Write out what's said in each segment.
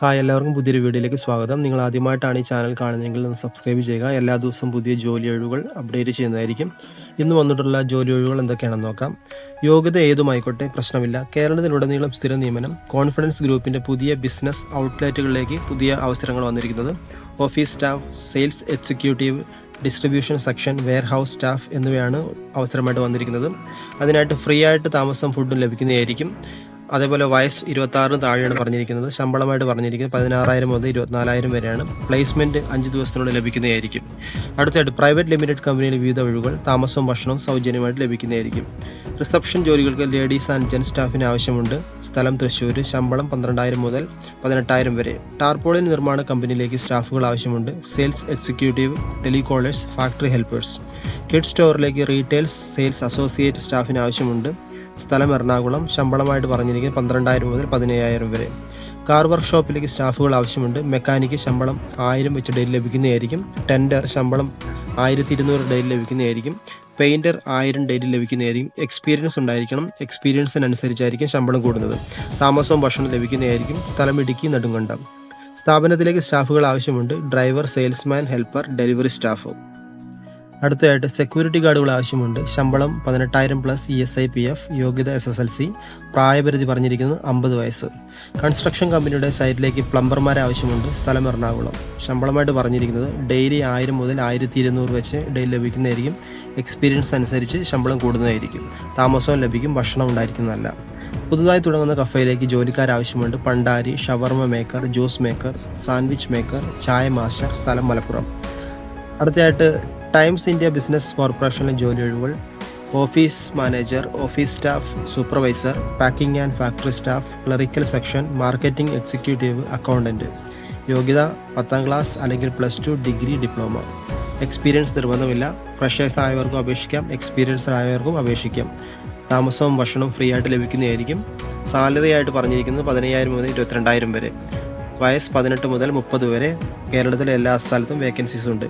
Hi എല്ലാവർക്കും പുതിയൊരു വീഡിയോയിലേക്ക് സ്വാഗതം. നിങ്ങൾ ആദ്യമായിട്ടാണ് ഈ ചാനൽ കാണുന്നതെങ്കിൽ ഒന്ന് സബ്സ്ക്രൈബ് ചെയ്യുക. എല്ലാ ദിവസവും പുതിയ ജോലി ഒഴിവുകൾ അപ്ഡേറ്റ് ചെയ്യുന്നതായിരിക്കും. ഇന്ന് വന്നിട്ടുള്ള ജോലി ഒഴിവുകൾ എന്തൊക്കെയാണെന്ന് നോക്കാം. യോഗ്യത ഏതുമായിക്കോട്ടെ പ്രശ്നമില്ല. കേരളത്തിലുടനീളം സ്ഥിര നിയമനം. കോൺഫിഡൻസ് ഗ്രൂപ്പിൻ്റെ പുതിയ ബിസിനസ് ഔട്ട്ലെറ്റുകളിലേക്ക് പുതിയ അവസരങ്ങൾ വന്നിരിക്കുന്നത്. Office staff, sales executive, distribution section, warehouse staff എന്നിവയാണ് അവസരമായിട്ട് വന്നിരിക്കുന്നത്. അതിനായിട്ട് ഫ്രീ ആയിട്ട് താമസം ഫുഡും ലഭിക്കുന്നതായിരിക്കും. അതേപോലെ വയസ്സ് 26 താഴെയാണ് പറഞ്ഞിരിക്കുന്നത്. ശമ്പളമായിട്ട് പറഞ്ഞിരിക്കുന്നത് 16,000 മുതൽ 24,000 വരെയാണ്. പ്ലേസ്മെൻറ്റ് 5 ദിവസത്തിനുള്ളിൽ ലഭിക്കുന്നതായിരിക്കും. അടുത്തായിട്ട് പ്രൈവറ്റ് ലിമിറ്റഡ് കമ്പനിയിലെ വിവിധ ഒഴിവുകൾ. താമസവും ഭക്ഷണവും സൗജന്യമായിട്ട് ലഭിക്കുന്നതായിരിക്കും. റിസപ്ഷൻ ജോലികൾക്ക് ലേഡീസ് ആൻഡ് ജെൻ സ്റ്റാഫിന് ആവശ്യമുണ്ട്. സ്ഥലം തൃശ്ശൂർ. ശമ്പളം 12,000 മുതൽ 18,000 വരെ. ടാർപോളിൻ നിർമ്മാണ കമ്പനിയിലേക്ക് സ്റ്റാഫുകൾ ആവശ്യമുണ്ട്. Sales executive, telecallers, factory helpers. Kid സ്റ്റോറിലേക്ക് റീറ്റെയിൽ സെയിൽസ് അസോസിയേറ്റ് സ്റ്റാഫിന് ആവശ്യമുണ്ട്. സ്ഥലം എറണാകുളം. ശമ്പളമായിട്ട് പറഞ്ഞിരിക്കുന്നത് 12,000 മുതൽ 15,000 വരെ. കാർ വർക്ക്ഷോപ്പിലേക്ക് സ്റ്റാഫുകൾ ആവശ്യമുണ്ട്. മെക്കാനിക്ക് ശമ്പളം 1000 വെച്ച് ഡെയിലി ലഭിക്കുന്നതായിരിക്കും. ടെൻഡർ ശമ്പളം 1200 ഡെയിലി ലഭിക്കുന്നതായിരിക്കും. പെയിൻറ്റർ 1000 ഡെയിലി ലഭിക്കുന്നതായിരിക്കും. എക്സ്പീരിയൻസ് ഉണ്ടായിരിക്കണം. എക്സ്പീരിയൻസിനനുസരിച്ചായിരിക്കും ശമ്പളം കൂടുന്നത്. താമസവും ഭക്ഷണം ലഭിക്കുന്നതായിരിക്കും. സ്ഥലം ഇടുക്കി നെടുങ്കണ്ടം. സ്ഥാപനത്തിലേക്ക് സ്റ്റാഫുകൾ ആവശ്യമുണ്ട്. Driver, salesman, helper, delivery staff. അടുത്തതായിട്ട് സെക്യൂരിറ്റി ഗാർഡുകൾ ആവശ്യമുണ്ട്. ശമ്പളം 18,000 പ്ലസ് ESI PF. യോഗ്യത SSLC. പ്രായപരിധി പറഞ്ഞിരിക്കുന്നത് 50 വയസ്സ്. കൺസ്ട്രക്ഷൻ കമ്പനിയുടെ സൈറ്റിലേക്ക് പ്ലംബർമാരെ ആവശ്യമുണ്ട്. സ്ഥലം എറണാകുളം. ശമ്പളമായിട്ട് പറഞ്ഞിരിക്കുന്നത് ഡെയിലി 1000 മുതൽ 1200 വെച്ച് ഡെയിലി ലഭിക്കുന്നതായിരിക്കും. എക്സ്പീരിയൻസ് അനുസരിച്ച് ശമ്പളം കൂടുന്നതായിരിക്കും. താമസവും ലഭിക്കും. ഭക്ഷണം ഉണ്ടായിരിക്കുന്നതല്ല. പുതുതായി തുടങ്ങുന്ന കഫയിലേക്ക് ജോലിക്കാരാവശ്യമുണ്ട്. പണ്ടാരി, ഷവർമ maker, juice maker, sandwich maker, ചായ മാസ്റ്റർ. സ്ഥലം മലപ്പുറം. അടുത്തതായിട്ട് ടൈംസ് ഇന്ത്യ ബിസിനസ് കോർപ്പറേഷനിലെ ജോലി ഒഴിവുകൾ. Office manager, office staff, supervisor, packing and factory staff, clerical section, marketing executive, accountant. യോഗ്യത 10ാം ക്ലാസ് അല്ലെങ്കിൽ +2 ഡിഗ്രി, ഡിപ്ലോമ. എക്സ്പീരിയൻസ് നിർബന്ധമില്ല. ഫ്രഷേഴ്സ് ആയവർക്കും അപേക്ഷിക്കാം. എക്സ്പീരിയൻസ്ഡ് ആയവർക്കും അപേക്ഷിക്കാം. താമസവും ഭക്ഷണവും ഫ്രീ ആയിട്ട് ലഭിക്കുന്നതായിരിക്കും. സാലറി ആയിട്ട് പറഞ്ഞിരിക്കുന്നത് 15,000 മുതൽ 22,000 വരെ. വയസ്സ് 18 മുതൽ 30 വരെ. കേരളത്തിലെ എല്ലാ സ്ഥലത്തും വേക്കൻസീസ് ഉണ്ട്.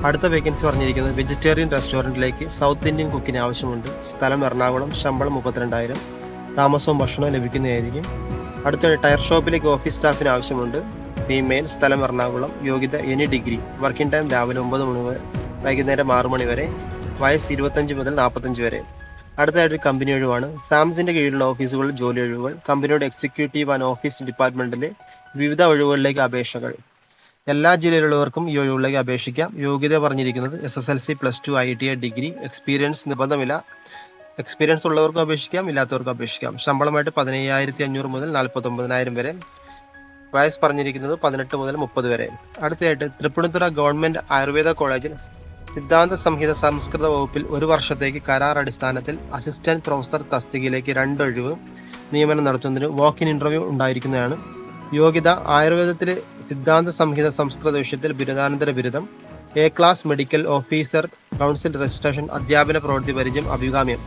അടുത്ത വേക്കൻസി പറഞ്ഞിരിക്കുന്നത് വെജിറ്റേറിയൻ റെസ്റ്റോറൻറ്റിലേക്ക് സൗത്ത് ഇന്ത്യൻ കുക്കിന് ആവശ്യമുണ്ട്. സ്ഥലം എറണാകുളം. ശമ്പളം 32,000. താമസവും ഭക്ഷണവും ലഭിക്കുന്നതായിരിക്കും. അടുത്ത ടയർ ഷോപ്പിലേക്ക് ഓഫീസ് സ്റ്റാഫിന് ആവശ്യമുണ്ട്. ഫീമെയിൽ. സ്ഥലം എറണാകുളം. യോഗ്യത എനി ഡിഗ്രി. വർക്കിംഗ് ടൈം രാവിലെ 9 മണി മുതൽ വൈകുന്നേരം 6 മണി വരെ. വയസ്സ് 25 മുതൽ 45 വരെ. അടുത്തതായിട്ട് കമ്പനി ഒഴിവാണ്. സാംസിൻ്റെ കീഴിലുള്ള ഓഫീസുകളിൽ ജോലി ഒഴിവുകൾ. കമ്പനിയുടെ എക്സിക്യൂട്ടീവ് ആൻഡ് ഓഫീസ് ഡിപ്പാർട്ട്മെൻറ്റിലെ വിവിധ ഒഴിവുകളിലേക്ക് അപേക്ഷകൾ. എല്ലാ ജില്ലയിലുള്ളവർക്കും ഈ ഒഴിവുകളിലേക്ക് അപേക്ഷിക്കാം. യോഗ്യത പറഞ്ഞിരിക്കുന്നത് SSLC +2 ITI ഡിഗ്രി. എക്സ്പീരിയൻസ് നിർബന്ധമില്ല. എക്സ്പീരിയൻസ് ഉള്ളവർക്കും അപേക്ഷിക്കാം, ഇല്ലാത്തവർക്കും അപേക്ഷിക്കാം. ശമ്പളമായിട്ട് 15,500 മുതൽ 49,000 വരെ. വയസ്സ് പറഞ്ഞിരിക്കുന്നത് 18 മുതൽ 30 വരെ. അടുത്തതായിട്ട് തൃപ്പൂണിത്തുറ ഗവൺമെൻറ് ആയുർവേദ കോളേജിൽ സിദ്ധാന്ത സംഹിത സംസ്കൃത വകുപ്പിൽ 1 വർഷത്തേക്ക് കരാർ അടിസ്ഥാനത്തിൽ അസിസ്റ്റന്റ് പ്രൊഫസർ തസ്തികയിലേക്ക് 2 ഒഴിവ് നിയമനം നടത്തുന്നതിന് വാക്ക് ഇൻ ഇൻ്റർവ്യൂ ഉണ്ടായിരിക്കുന്നതാണ്. യോഗ്യത ആയുർവേദത്തിലെ സിദ്ധാന്ത സംഹിത സംസ്കൃത വിഷയത്തിൽ ബിരുദാനന്തര ബിരുദം. A class medical officer, council registration, അധ്യാപന പ്രവൃത്തി പരിചയം, അഭികാമ്യം.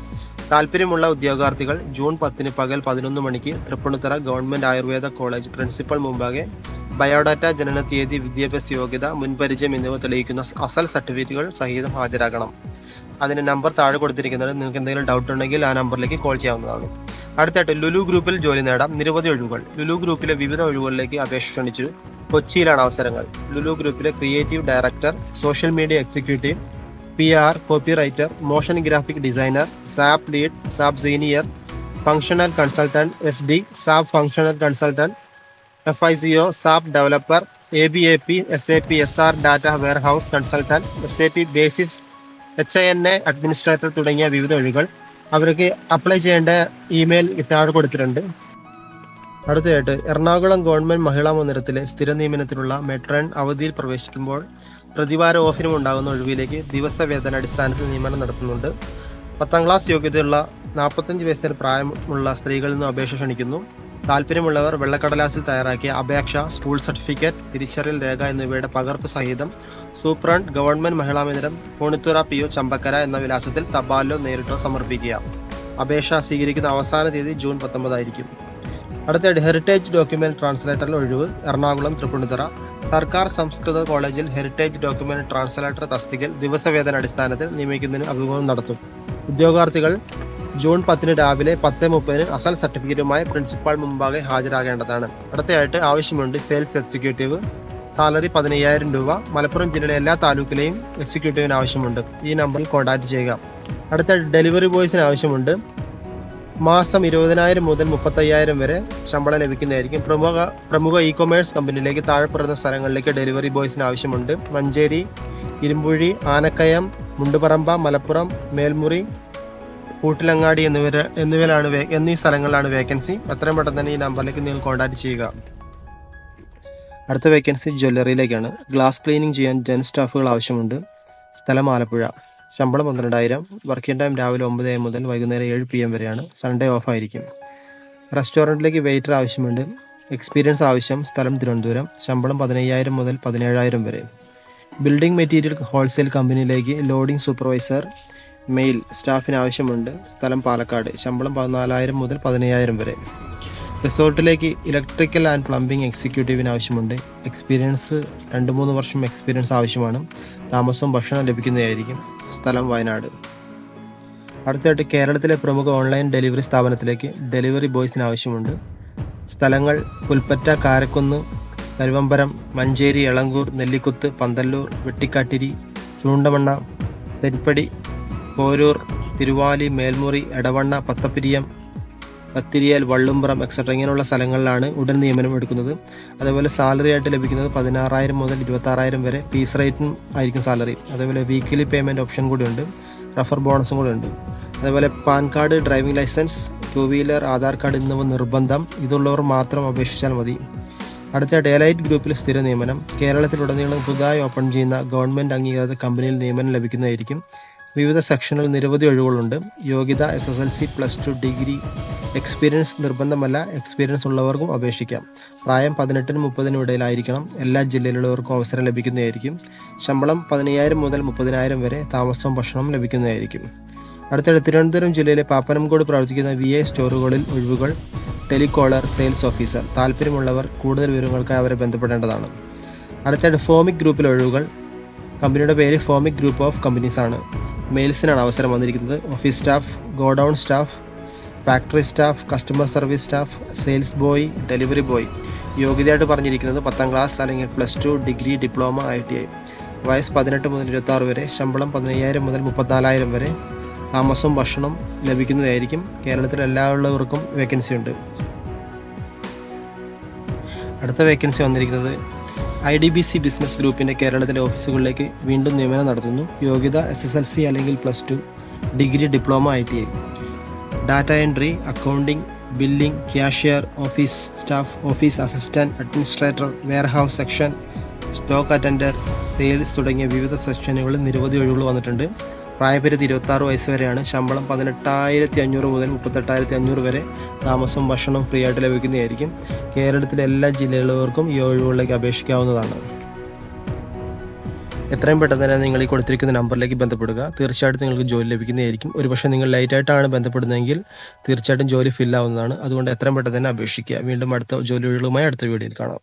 താല്പര്യമുള്ള ഉദ്യോഗാർത്ഥികൾ ജൂൺ 10 പകൽ 11 മണിക്ക് Thrippunithura government Ayurveda college principal മുമ്പാകെ ബയോഡാറ്റ, ജനന തീയതി, വിദ്യാഭ്യാസ യോഗ്യത, മുൻപരിചയം എന്നിവ തെളിയിക്കുന്ന അസൽ സർട്ടിഫിക്കറ്റുകൾ സഹിതം ഹാജരാകണം. അതിന് നമ്പർ താഴെ കൊടുത്തിരിക്കുന്നത്. നിങ്ങൾക്ക് എന്തെങ്കിലും ഡൗട്ട് ഉണ്ടെങ്കിൽ ആ നമ്പറിലേക്ക് കോൾ ചെയ്യാവുന്നതാണ്. അടുത്തായിട്ട് ലുലു ഗ്രൂപ്പിൽ ജോലി നേടാം. നിരവധി ഒഴിവുകൾ. ലുലു ഗ്രൂപ്പിലെ വിവിധ ഒഴിവുകളിലേക്ക് അപേക്ഷ ക്ഷണിച്ചു. കൊച്ചിയിലാണ് അവസരങ്ങൾ. ലുലു ഗ്രൂപ്പിലെ creative director, social media executive, PR, copy writer, motion graphic designer, sap lead, sap senior, functional consultant, SD, sap functional consultant, FICO, sap developer, ABAP, SAP SR data warehouse consultant, SAP basis, HINA administrator തുടങ്ങിയ വിവിധ ഒഴിവുകൾ. അവർക്ക് apply ചെയ്യേണ്ട email താഴെ കൊടുത്തിട്ടുണ്ട്. അടുത്തതായിട്ട് Ernakulam government മഹിളാ മന്ദിരത്തിലെ സ്ഥിര നിയമനത്തിനുള്ള മെട്രൺ അവധിയിൽ പ്രവേശിക്കുമ്പോൾ പ്രതിവാര ഓഫിനും ഉണ്ടാകുന്ന ഒഴിവിലേക്ക് ദിവസവേതന അടിസ്ഥാനത്തിൽ നിയമനം നടത്തുന്നുണ്ട്. 10ാം ക്ലാസ് യോഗ്യതയുള്ള 45 വയസ്സിന് പ്രായമുള്ള സ്ത്രീകളിൽ നിന്നും അപേക്ഷ ക്ഷണിക്കുന്നു. താല്പര്യമുള്ളവർ വെള്ളക്കടലാസിൽ തയ്യാറാക്കിയ അപേക്ഷ, സ്കൂൾ സർട്ടിഫിക്കറ്റ്, തിരിച്ചറിയൽ രേഖ എന്നിവയുടെ പകർപ്പ് സഹിതം സൂപ്രണ്ട് ഗവൺമെൻറ് മഹിളാ മന്ദിരം, പൂണിത്തുറ PO ചമ്പക്കര എന്ന വിലാസത്തിൽ തപാലിലോ നേരിട്ടോ സമർപ്പിക്കുക. അപേക്ഷ സ്വീകരിക്കുന്ന അവസാന തീയതി ജൂൺ 19 ആയിരിക്കും. അടുത്തതായിട്ട് ഹെറിറ്റേജ് ഡോക്യുമെന്റ് ട്രാൻസ്ലേറ്ററിൽ ഒഴിവ്. എറണാകുളം, തൃപ്പൂണിത്തുറ സർക്കാർ സംസ്കൃത കോളേജിൽ ഹെറിറ്റേജ് ഡോക്യുമെന്റ് ട്രാൻസ്ലേറ്റർ തസ്തികയിൽ ദിവസവേതന അടിസ്ഥാനത്തിൽ നിയമിക്കുന്നതിന് അഭിമുഖം നടത്തും. ഉദ്യോഗാർത്ഥികൾ ജൂൺ 10 രാവിലെ 10:30 അസൽ സർട്ടിഫിക്കറ്റുമായി പ്രിൻസിപ്പാൾ മുമ്പാകെ ഹാജരാകേണ്ടതാണ്. അടുത്തയായിട്ട് ആവശ്യമുണ്ട് സെയിൽസ് എക്സിക്യൂട്ടീവ്. സാലറി 15,000 രൂപ. മലപ്പുറം ജില്ലയിലെ എല്ലാ താലൂക്കിലെയും എക്സിക്യൂട്ടീവിന് ആവശ്യമുണ്ട്. ഈ നമ്പറിൽ കോൺടാക്ട് ചെയ്യുക. അടുത്ത ഡെലിവറി ബോയ്സിന് ആവശ്യമുണ്ട്. മാസം 20,000 മുതൽ 35,000 വരെ ശമ്പളം ലഭിക്കുന്നതായിരിക്കും. പ്രമുഖ ഇ കൊമേഴ്സ് കമ്പനിയിലേക്ക് താഴെ പറയുന്ന സ്ഥലങ്ങളിലേക്ക് ഡെലിവറി ബോയ്സിന് ആവശ്യമുണ്ട്. മഞ്ചേരി, ഇരുമ്പുഴി, ആനക്കയം, മുണ്ടുപറമ്പ, മലപ്പുറം, മേൽമുറി, കൂട്ടിലങ്ങാടി എന്നീ സ്ഥലങ്ങളിലാണ് വേക്കൻസി. എത്രയും പെട്ടെന്ന് തന്നെ ഈ നമ്പറിലേക്ക് നിങ്ങൾ കോൺടാക്ട് ചെയ്യുക. അടുത്ത വേക്കൻസി ജ്വല്ലറിയിലേക്കാണ്. ഗ്ലാസ് ക്ലീനിങ് ചെയ്യാൻ 10 സ്റ്റാഫുകൾ ആവശ്യമുണ്ട്. സ്ഥലം ആലപ്പുഴ. ശമ്പളം 12,000. വർക്കിംഗ് ടൈം രാവിലെ 9 AM മുതൽ വൈകുന്നേരം 7 PM വരെയാണ്. സൺഡേ ഓഫ് ആയിരിക്കും. റെസ്റ്റോറൻറ്റിലേക്ക് വെയിറ്റർ ആവശ്യമുണ്ട്. എക്സ്പീരിയൻസ് ആവശ്യം. സ്ഥലം തിരുവനന്തപുരം. ശമ്പളം 15,000 മുതൽ 17,000 വരെ. ബിൽഡിംഗ് മെറ്റീരിയൽ ഹോൾസെയിൽ കമ്പനിയിലേക്ക് ലോഡിംഗ് സൂപ്പർവൈസർ മെയിൽ സ്റ്റാഫിന് ആവശ്യമുണ്ട്. സ്ഥലം പാലക്കാട്. ശമ്പളം 14,000 മുതൽ 15,000 വരെ. റിസോർട്ടിലേക്ക് ഇലക്ട്രിക്കൽ ആൻഡ് പ്ലംബിംഗ് എക്സിക്യൂട്ടീവിന് ആവശ്യമുണ്ട്. എക്സ്പീരിയൻസ് 2-3 വർഷം എക്സ്പീരിയൻസ് ആവശ്യമാണ്. താമസവും ഭക്ഷണം ലഭിക്കുന്നതായിരിക്കും. സ്ഥലം വയനാട്. അടുത്തതായിട്ട് കേരളത്തിലെ പ്രമുഖ ഓൺലൈൻ ഡെലിവറി സ്ഥാപനത്തിലേക്ക് ഡെലിവറി ബോയ്സിന് ആവശ്യമുണ്ട്. സ്ഥലങ്ങൾ പുൽപ്പറ്റ, കാരക്കുന്ന്, കരുവമ്പരം, മഞ്ചേരി, എളങ്കൂർ, നെല്ലിക്കുത്ത്, പന്തല്ലൂർ, വെട്ടിക്കാട്ടിരി, ചൂണ്ടമണ്ണ, തെരിപ്പടി, പോരൂർ, തിരുവാലി, മേൽമുറി, എടവണ്ണ, പത്തിരിയാൽ, വള്ളുംപുറം എക്സെട്ര ഇങ്ങനെയുള്ള സ്ഥലങ്ങളിലാണ് ഉടൻ നിയമനം എടുക്കുന്നത്. അതേപോലെ സാലറി ആയിട്ട് ലഭിക്കുന്നത് 16,000 മുതൽ 26,000 വരെ. പീസ് റേറ്റും ആയിരിക്കും സാലറി. അതേപോലെ വീക്കിലി പേയ്മെൻറ്റ് ഓപ്ഷൻ കൂടിയുണ്ട്. റഫർ ബോണസും കൂടി ഉണ്ട്. അതേപോലെ PAN card, driving licence, 2 wheeler, Aadhaar card എന്നിവ നിർബന്ധം. ഇതുള്ളവർ മാത്രം അപേക്ഷിച്ചാൽ മതി. അടുത്ത ഡേലൈറ്റ് ഗ്രൂപ്പിൽ സ്ഥിര നിയമനം. കേരളത്തിലുടനീളം പുതുതായി ഓപ്പൺ ചെയ്യുന്ന ഗവൺമെൻറ് അംഗീകൃത കമ്പനിയിൽ നിയമനം ലഭിക്കുന്നതായിരിക്കും. വിവിധ സെക്ഷനിൽ നിരവധി ഒഴിവുകളുണ്ട്. യോഗ്യത SSLC, +2, ഡിഗ്രി. എക്സ്പീരിയൻസ് നിർബന്ധമല്ല. എക്സ്പീരിയൻസ് ഉള്ളവർക്കും അപേക്ഷിക്കാം. പ്രായം 18-നും 30-നും ഇടയിലായിരിക്കണം. എല്ലാ ജില്ലയിലുള്ളവർക്കും അവസരം ലഭിക്കുന്നതായിരിക്കും. ശമ്പളം 15,000 മുതൽ 30,000 വരെ. താമസവും ഭക്ഷണവും ലഭിക്കുന്നതായിരിക്കും. അടുത്തിടെ തിരുവനന്തപുരം ജില്ലയിലെ പാപ്പനംകോട് പ്രവർത്തിക്കുന്ന VA സ്റ്റോറുകളിൽ ഒഴിവുകൾ. Telecaller, sales officer. താല്പര്യമുള്ളവർ കൂടുതൽ വിവരങ്ങൾക്കായി അവരെ ബന്ധപ്പെടേണ്ടതാണ്. അടുത്തിടെ ഫോമിക് ഗ്രൂപ്പിലെ ഒഴിവുകൾ. കമ്പനിയുടെ പേര് ഫോമിക് ഗ്രൂപ്പ് ഓഫ് കമ്പനീസ് ആണ്. മെയിൽസിനാണ് അവസരം വന്നിരിക്കുന്നത്. Office staff, godown staff, factory staff, customer service staff, sales boy, delivery boy. യോഗ്യതയായിട്ട് പറഞ്ഞിരിക്കുന്നത് 10ാം ക്ലാസ് അല്ലെങ്കിൽ +2, ഡിഗ്രി, ഡിപ്ലോമ, ITI. വയസ്സ് 18 മുതൽ 26 വരെ. ശമ്പളം 15,000 മുതൽ 34,000 വരെ. താമസവും ഭക്ഷണം ലഭിക്കുന്നതായിരിക്കും. കേരളത്തിൽ എല്ലാവർക്കും വേക്കൻസി ഉണ്ട്. അടുത്ത വേക്കൻസി വന്നിരിക്കുന്നത് IDBC ബിസിനസ് ഗ്രൂപ്പിൻ്റെ കേരളത്തിലെ ഓഫീസുകളിലേക്ക് വീണ്ടും നിയമനം നടത്തുന്നു. യോഗ്യത SSLC അല്ലെങ്കിൽ +2, degree, diploma, ITI. Data entry, accounting, billing, cashier, office staff, office assistant, administrator, warehouse section, stock attender, sales തുടങ്ങിയ വിവിധ സെക്ഷനുകളിൽ നിരവധി ഒഴിവുകൾ വന്നിട്ടുണ്ട്. പ്രായപരിധി 26 വയസ്സ് വരെയാണ്. ശമ്പളം 18,500 മുതൽ 38,500 വരെ. താമസവും ഭക്ഷണവും ഫ്രീ ആയിട്ട് ലഭിക്കുന്നതായിരിക്കും. കേരളത്തിലെ എല്ലാ ജില്ലകളിലുള്ളവർക്കും ഈ ഒഴിവുകളിലേക്ക് അപേക്ഷിക്കാവുന്നതാണ്. എത്രയും പെട്ടെന്ന് തന്നെ നിങ്ങൾ ഈ കൊടുത്തിരിക്കുന്ന നമ്പറിലേക്ക് ബന്ധപ്പെടുക. തീർച്ചയായിട്ടും നിങ്ങൾക്ക് ജോലി ലഭിക്കുന്നതായിരിക്കും. ഒരുപക്ഷെ നിങ്ങൾ ലൈറ്റായിട്ടാണ് ബന്ധപ്പെടുന്നതെങ്കിൽ തീർച്ചയായിട്ടും ജോലി ഫില്ലാവുന്നതാണ്. അതുകൊണ്ട് എത്രയും പെട്ടെന്ന് തന്നെ അപേക്ഷിക്കുക. വീണ്ടും അടുത്ത ജോലി ഒഴിവുകളുമായി അടുത്ത വീഡിയോയിൽ കാണാം.